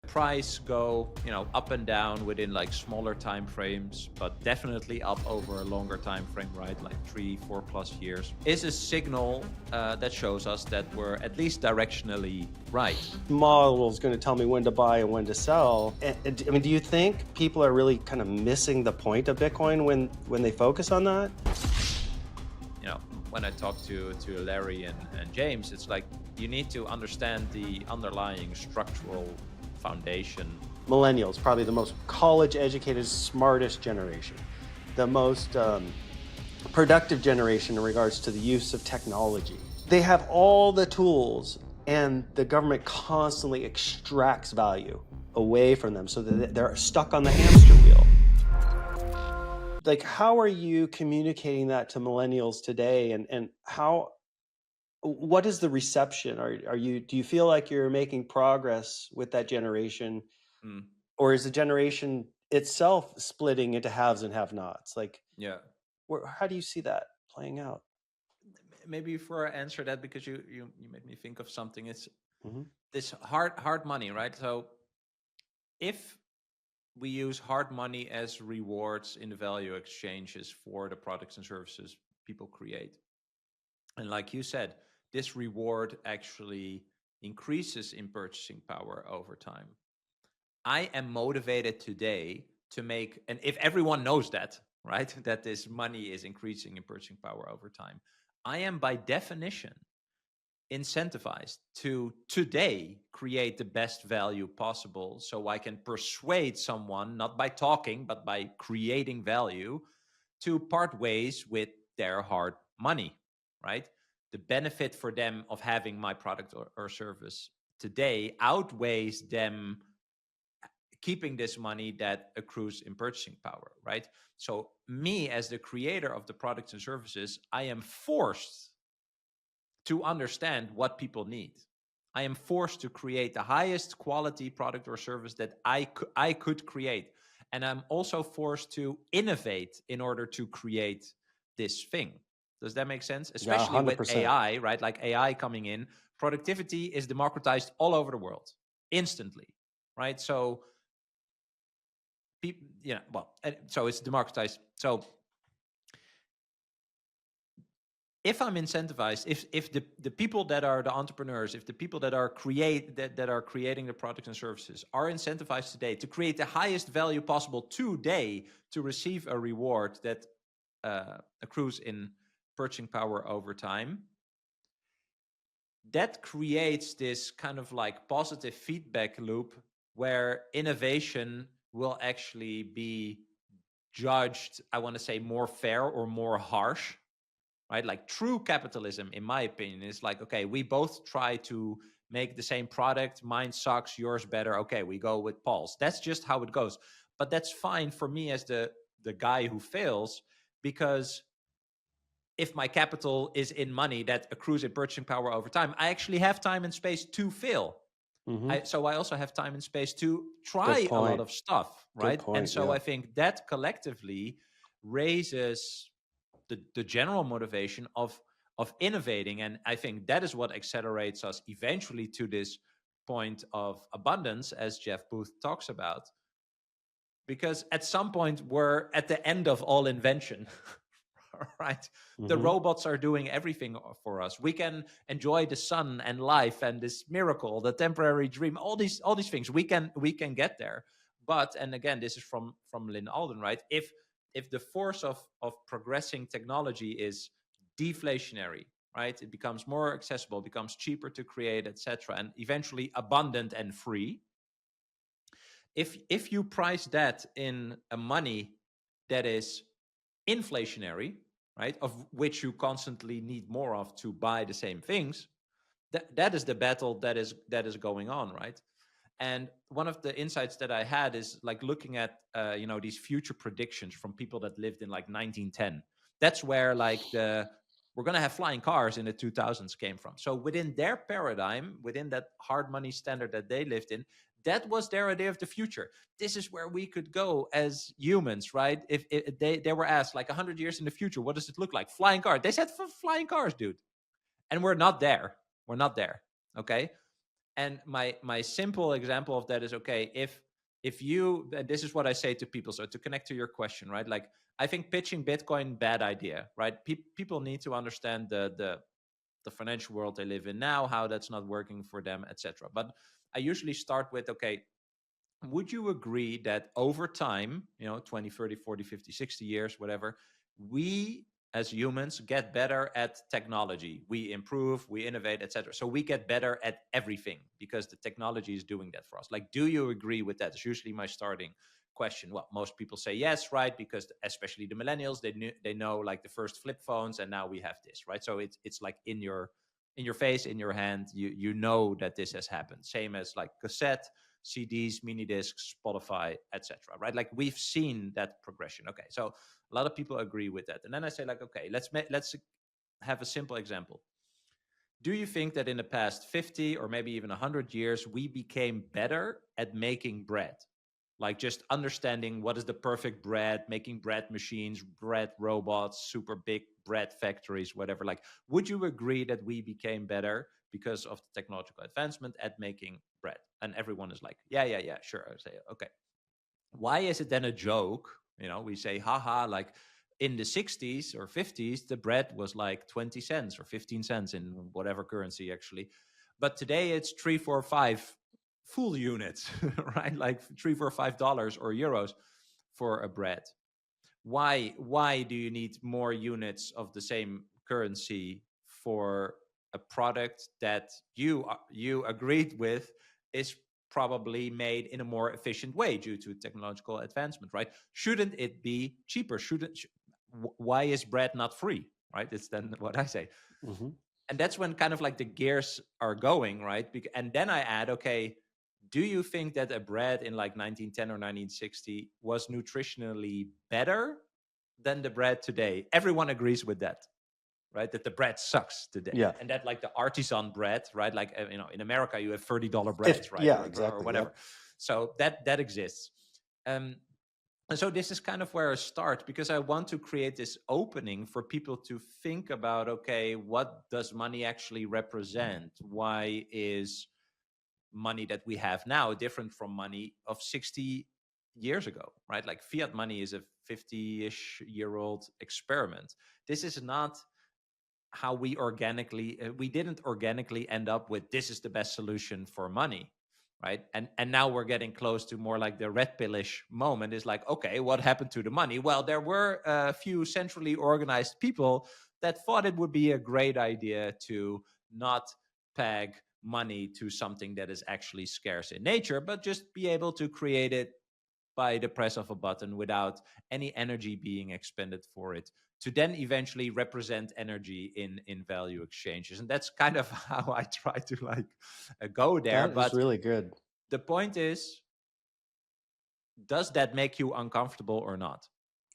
price go, up and down within like smaller time frames, but definitely up over a longer time frame, right? Like 3-4+ years, is a signal that shows us that we're at least directionally right. Model is going to tell me when to buy and when to sell. And I mean, do you think people are really kind of missing the point of Bitcoin when they focus on that? When I talk to Larry and James, it's like you need to understand the underlying structural foundation. Millennials, probably the most college-educated, smartest generation, the most productive generation in regards to the use of technology. They have all the tools, and the government constantly extracts value away from them so that they're stuck on the hamster wheel. Like, how are you communicating that to millennials today, and what is the reception? Do you feel like you're making progress with that generation, or is the generation itself splitting into haves and have-nots? Like, how do you see that playing out? Maybe before I answer that, because you made me think of something. It's this hard money, right? So if we use hard money as rewards in the value exchanges for the products and services people create, and like you said, this reward actually increases in purchasing power over time. I am motivated today to make, and if everyone knows that, right, that this money is increasing in purchasing power over time, I am by definition incentivized to today create the best value possible, so I can persuade someone, not by talking, but by creating value, to part ways with their hard money, right? The benefit for them of having my product or service today outweighs them keeping this money that accrues in purchasing power, right? So me, as the creator of the products and services, I am forced to understand what people need. I am forced to create the highest quality product or service that I could create. And I'm also forced to innovate in order to create this thing. Does that make sense? Especially with AI, right? Like AI coming in, productivity is democratized all over the world instantly, right? So so it's democratized. So if I'm incentivized, if the people that are the entrepreneurs, if the people that are creating the products and services are incentivized today to create the highest value possible today to receive a reward that accrues in purchasing power over time, that creates this kind of like positive feedback loop where innovation will actually be judged, I want to say, more fair or more harsh, right? Like true capitalism, in my opinion, is like, okay, we both try to make the same product. Mine sucks, yours better. Okay, we go with Paul's. That's just how it goes. But that's fine for me as the guy who fails, because if my capital is in money that accrues in purchasing power over time, I actually have time and space to fail. So I also have time and space to try a lot of stuff, right? And so I think that collectively raises the general motivation of innovating. And I think that is what accelerates us eventually to this point of abundance, as Jeff Booth talks about. Because at some point, we're at the end of all invention, right? The robots are doing everything for us. We can enjoy the sun and life and this miracle, the temporary dream, all these things. We can get there. But, and again, this is from Lynn Alden, right? If the force of progressing technology is deflationary, right? It becomes more accessible, becomes cheaper to create, etc., and eventually abundant and free. If you price that in a money that is inflationary, right, of which you constantly need more of to buy the same things, that is the battle that is going on, right? And one of the insights that I had is like looking at these future predictions from people that lived in like 1910. That's where like we're going to have flying cars in the 2000s came from. So within their paradigm, within that hard money standard that they lived in, that was their idea of the future. This is where we could go as humans, right? If they were asked like 100 years in the future, what does it look like? Flying cars. They said flying cars, dude. And we're not there. We're not there. Okay. And my simple example of that is, okay, if you, and this is what I say to people, so to connect to your question, right? Like, I think pitching Bitcoin, bad idea, right? People need to understand the financial world they live in now, how that's not working for them, etc. But I usually start with, okay, would you agree that over time, 20, 30, 40, 50, 60 years, whatever, we as humans get better at technology? We improve, we innovate, etc. So we get better at everything because the technology is doing that for us. Like, do you agree with that? It's usually my starting question. Well, most people say yes, right? Because especially the millennials, they know like the first flip phones, and now we have this, right? So it's like in your face, in your hand. You know that this has happened. Same as like cassette, CDs, mini discs, Spotify, etc. Right? Like, we've seen that progression. Okay, so a lot of people agree with that. And then I say, like, okay, let's have a simple example. Do you think that in the past 50 or maybe even 100 years, we became better at making bread? Like, just understanding what is the perfect bread, making bread machines, bread robots, super big bread factories, whatever. Like, would you agree that we became better because of the technological advancement at making bread? And everyone is like, yeah, sure. I say, okay. Why is it then a joke? We say, haha, like in the 60s or 50s, the bread was like 20 cents or 15 cents in whatever currency, actually. But today it's 3, 4, 5 full units, right? Like 3, 4, $5 or euros for a bread. Why do you need more units of the same currency for a product that you agreed with is probably made in a more efficient way due to technological advancement, right? Shouldn't it be cheaper? Why is bread not free, right? It's then what I say. Mm-hmm. And that's when kind of like the gears are going, right? And then I add, okay, do you think that a bread in like 1910 or 1960 was nutritionally better than the bread today? Everyone agrees with that, right? That the bread sucks today. Yeah. And that like the artisan bread, right? Like, in America, you have $30 breads, right? Yeah, exactly. Or whatever. Yep. So that exists. And so this is kind of where I start, because I want to create this opening for people to think about, okay, what does money actually represent? Why is money that we have now different from money of 60 years ago, right? Like, fiat money is a 50-ish year old experiment. This is not how we didn't organically end up with, this is the best solution for money, right? And now we're getting close to more like the red pillish moment. Is like, okay, what happened to the money? Well, there were a few centrally organized people that thought it would be a great idea to not peg money to something that is actually scarce in nature, but just be able to create it by the press of a button without any energy being expended for it, to then eventually represent energy in value exchanges. And that's kind of how I try to like go there. That is really good. The point is, does that make you uncomfortable or not?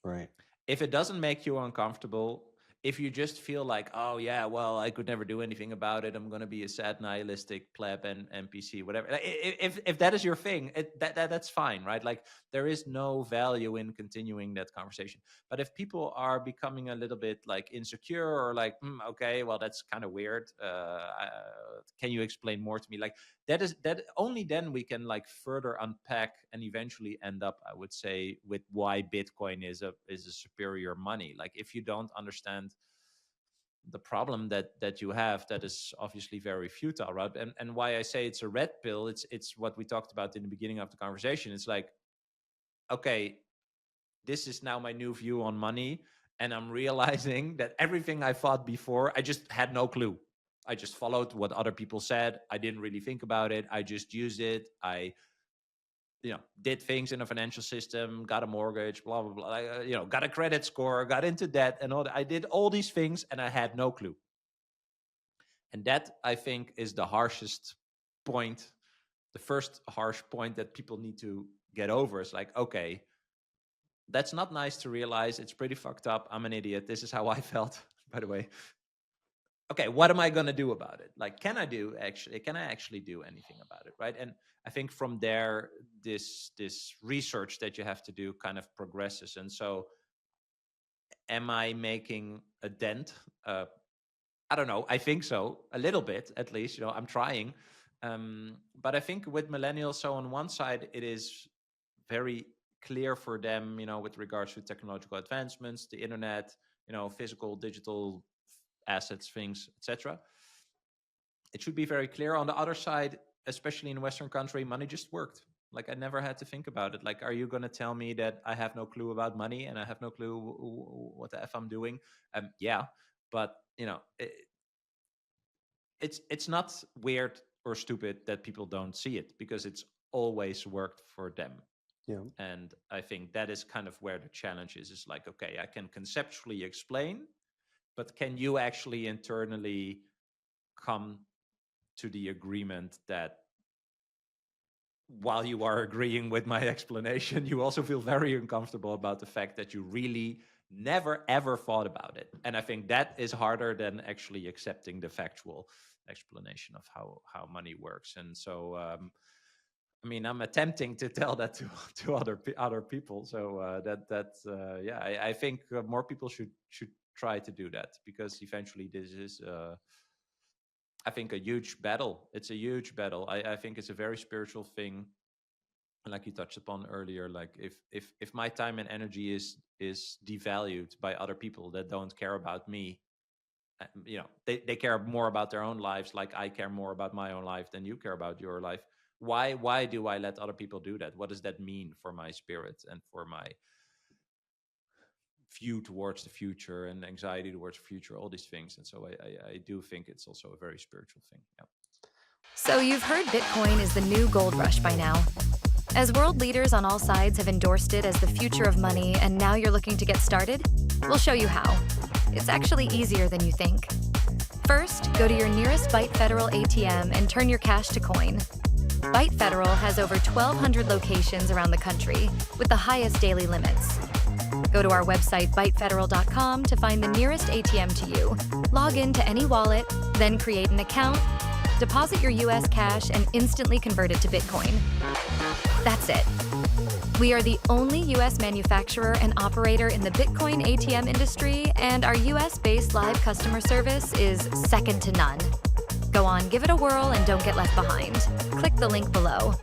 Right. If it doesn't make you uncomfortable, if you just feel like, oh yeah, well, I could never do anything about it, I'm going to be a sad nihilistic pleb and NPC, whatever. If that is your thing, that's fine, right? Like, there is no value in continuing that conversation. But if people are becoming a little bit like insecure, or like, okay, well, that's kind of weird, can you explain more to me? Like, that only then we can like further unpack and eventually end up, I would say, with why Bitcoin is a superior money. Like, if you don't understand the problem that you have, that is obviously very futile, right? And why I say it's a red pill, it's what we talked about in the beginning of the conversation. It's like, okay, this is now my new view on money, and I'm realizing that everything I thought before, I just had no clue. I just followed what other people said. I didn't really think about it. I just used it. I did things in the financial system, got a mortgage, blah, blah, blah, got a credit score, got into debt and all that. I did all these things and I had no clue. And that, I think, is the harshest point, the first harsh point that people need to get over. Is like, okay, that's not nice to realize. It's pretty fucked up. I'm an idiot. This is how I felt, by the way. Okay, what am I going to do about it? Like, can I actually do anything about it, right? And I think from there, this research that you have to do kind of progresses. And so, am I making a dent? I don't know. I think so, a little bit, at least. I'm trying. But I think with millennials, so on one side, it is very clear for them, with regards to technological advancements, the internet, physical, digital assets, things, etc. It should be very clear. On the other side, especially in Western country, money just worked. Like, I never had to think about it. Like, are you going to tell me that I have no clue about money and I have no clue what the F I'm doing? Yeah, but it's not weird or stupid that people don't see it, because it's always worked for them. Yeah. And I think that is kind of where the challenge is like, okay, I can conceptually explain, but can you actually internally come to the agreement that while you are agreeing with my explanation, you also feel very uncomfortable about the fact that you really never ever thought about it. And I think that is harder than actually accepting the factual explanation of how money works. And so I'm attempting to tell that to other people. So I think more people should try to do that, because eventually this is I think a huge battle. It's a huge battle. I think it's a very spiritual thing, like you touched upon earlier. Like, if my time and energy is devalued by other people that don't care about me, they care more about their own lives, like I care more about my own life than you care about your life. Why do I let other people do that? What does that mean for my spirit and for my view towards the future and anxiety towards the future, all these things? And so I do think it's also a very spiritual thing. Yeah. So you've heard Bitcoin is the new gold rush by now. As world leaders on all sides have endorsed it as the future of money, and now you're looking to get started, we'll show you how. It's actually easier than you think. First, go to your nearest Byte Federal ATM and turn your cash to coin. Byte Federal has over 1,200 locations around the country with the highest daily limits. Go to our website, bytefederal.com, to find the nearest ATM to you. Log in to any wallet, then create an account, deposit your US cash, and instantly convert it to Bitcoin. That's it. We are the only US manufacturer and operator in the Bitcoin ATM industry, and our US-based live customer service is second to none. Go on, give it a whirl, and don't get left behind. Click the link below.